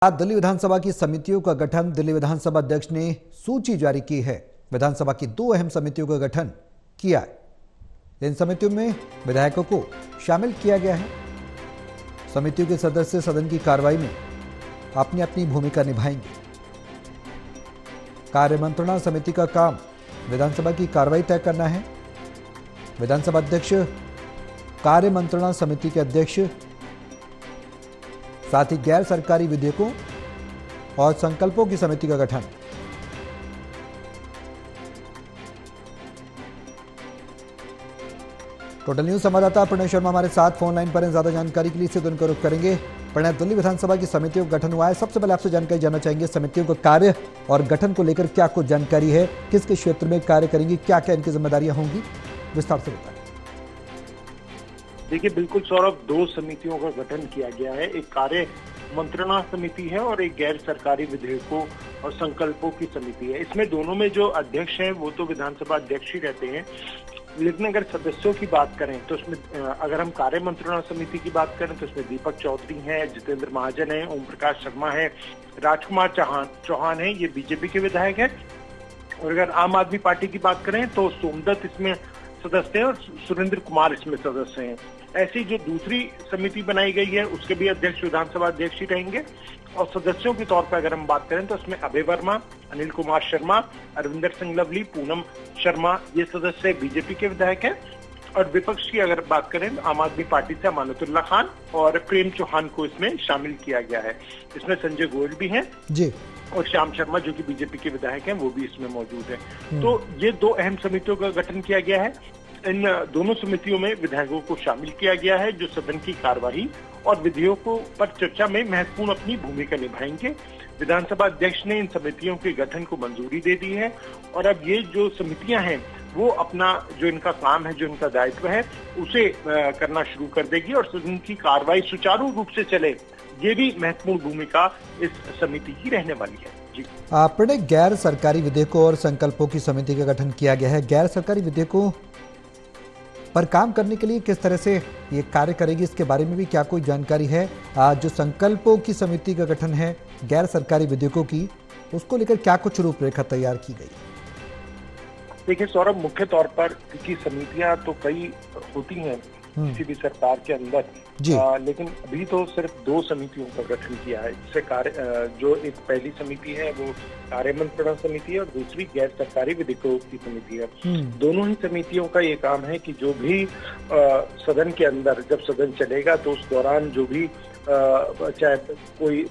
दिल्ली विधानसभा की समितियों का गठन। दिल्ली विधानसभा अध्यक्ष ने सूची जारी की है। विधानसभा की 2 अहम समितियों का गठन किया है। इन समितियों में विधायकों को शामिल किया गया है। समितियों के सदस्य सदन की कार्रवाई में अपनी अपनी भूमिका निभाएंगे। कार्य मंत्रणा समिति का काम विधानसभा की कार्रवाई तय करना है। विधानसभा अध्यक्ष, कार्य मंत्रणा समिति के अध्यक्ष, साथ ही गैर सरकारी विधेयकों और संकल्पों की समिति का गठन। टोटल न्यूज संवाददाता प्रणय शर्मा हमारे साथ फोन लाइन पर हैं। ज्यादा जानकारी के लिए इसे का रुख करेंगे। प्रणय, दिल्ली विधानसभा की समितियों का गठन हुआ है। सबसे पहले आपसे जानकारी जानना चाहेंगे, समितियों का कार्य और गठन को लेकर क्या कुछ जानकारी है, किसके क्षेत्र में कार्य करेंगी, क्या क्या इनकी जिम्मेदारियां होंगी, विस्तार से बताएं। देखिए, बिल्कुल सौरभ, 2 समितियों का गठन किया गया है। एक कार्य मंत्रणा समिति है और एक गैर सरकारी विधेयकों और संकल्पों की समिति है। इसमें दोनों में जो अध्यक्ष हैं वो तो विधानसभा अध्यक्ष ही रहते हैं, लेकिन अगर सदस्यों की बात करें तो उसमें अगर हम कार्य मंत्रणा समिति की बात करें तो उसमें दीपक चौधरी हैं, जितेंद्र महाजन है, ओम प्रकाश शर्मा है, राजकुमार चौहान है, ये बीजेपी के विधायक है। और अगर आम आदमी पार्टी की बात करें तो सोमदत्त इसमें सदस्य हैं और सुरेंद्र कुमार इसमें सदस्य हैं। ऐसी जो दूसरी समिति बनाई गई है उसके भी अध्यक्ष विधानसभा अध्यक्ष ही रहेंगे। और सदस्यों के तौर पर अगर हम बात करें तो उसमें अभय वर्मा, अनिल कुमार शर्मा, अरविंदर सिंह लवली, पूनम शर्मा, ये सदस्य बीजेपी के विधायक हैं। और विपक्ष की अगर बात करें तो आम आदमी पार्टी से अमानतुल्लाह खान और प्रेम चौहान को इसमें शामिल किया गया है। इसमें संजय गोयल भी हैं जी, और श्याम शर्मा जो कि बीजेपी के विधायक हैं वो भी इसमें मौजूद है। तो ये 2 अहम समितियों का गठन किया गया है। इन दोनों समितियों में विधायकों को शामिल किया गया है जो सदन की कार्यवाही और विधेयकों पर चर्चा में महत्वपूर्ण अपनी भूमिका निभाएंगे। विधानसभा अध्यक्ष ने इन समितियों के गठन को मंजूरी दे दी है और अब ये जो समितियां हैं वो अपना जो इनका काम है, जो इनका दायित्व है, उसे करना शुरू कर देगी और सदन की कार्रवाई सुचारू रूप से चले, ये भी महत्वपूर्ण भूमिका इस समिति की रहने वाली है। जी, आपने गैर सरकारी विधेयकों और संकल्पों की समिति का गठन किया गया है। गैर सरकारी विधेयकों पर काम करने के लिए किस तरह से ये कार्य करेगी, इसके बारे में भी क्या कोई जानकारी है? जो संकल्पों की समिति का गठन है गैर सरकारी विधेयकों की, उसको लेकर क्या कुछ रूपरेखा तैयार की गई? देखिए सौरभ, मुख्य तौर पर क्योंकि समितियां तो कई होती हैं किसी भी सरकार के अंदर, लेकिन अभी तो सिर्फ 2 समितियों का गठन किया है। इससे जो एक पहली समिति है वो कार्य मंत्रणा समिति है और दूसरी गैर सरकारी विधेयकों की समिति है। दोनों ही समितियों का ये काम है कि जो भी सदन के अंदर जब सदन चलेगा तो उस दौरान जो भी चाहे कोई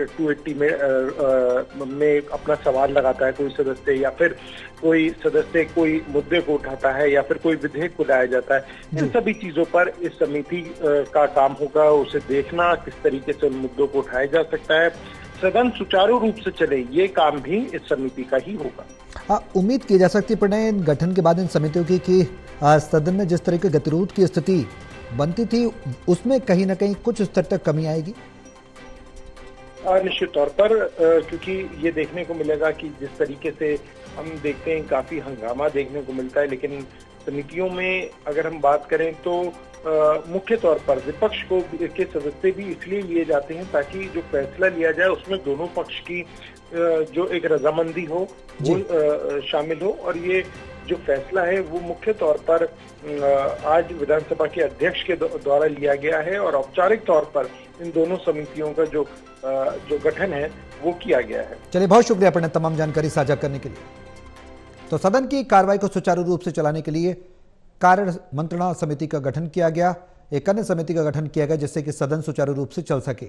280 में अपना सवाल लगाता है कोई सदस्य, या फिर कोई सदस्य कोई मुद्दे को उठाता है, या फिर कोई विधेयक को लाया जाता है, इन सभी चीजों पर इस समिति का काम होगा। उसे देखना किस तरीके से उन मुद्दों को उठाया जा सकता है, सदन सुचारू रूप से चले, ये काम भी इस समिति का ही होगा। उम्मीद की जा सकती है गठन के बाद इन समितियों की कि सदन में जिस तरह के गतिरोध की स्थिति बनती थी उसमें कहीं ना कहीं कुछ स्तर तक कमी आएगी। निश्चित तौर पर, क्योंकि ये देखने को मिलेगा कि जिस तरीके से हम देखते हैं काफी हंगामा देखने को मिलता है, लेकिन समितियों में अगर हम बात करें तो मुख्य तौर पर विपक्ष के सदस्य भी इसलिए लिए जाते हैं ताकि जो फैसला लिया जाए उसमें दोनों पक्ष की जो एक रजामंदी हो वो शामिल हो। और ये जो फैसला है वो मुख्य तौर पर आज विधानसभा के अध्यक्ष के द्वारा लिया गया है और औपचारिक तौर पर इन दोनों समितियों का जो गठन है वो किया गया है। चलिए, बहुत शुक्रिया अपने तमाम जानकारी साझा करने के लिए। तो सदन की कार्रवाई को सुचारू रूप से चलाने के लिए कार्य मंत्रणा समिति का गठन किया गया, एक अन्य समिति का गठन किया गया जिससे कि सदन सुचारू रूप से चल सके।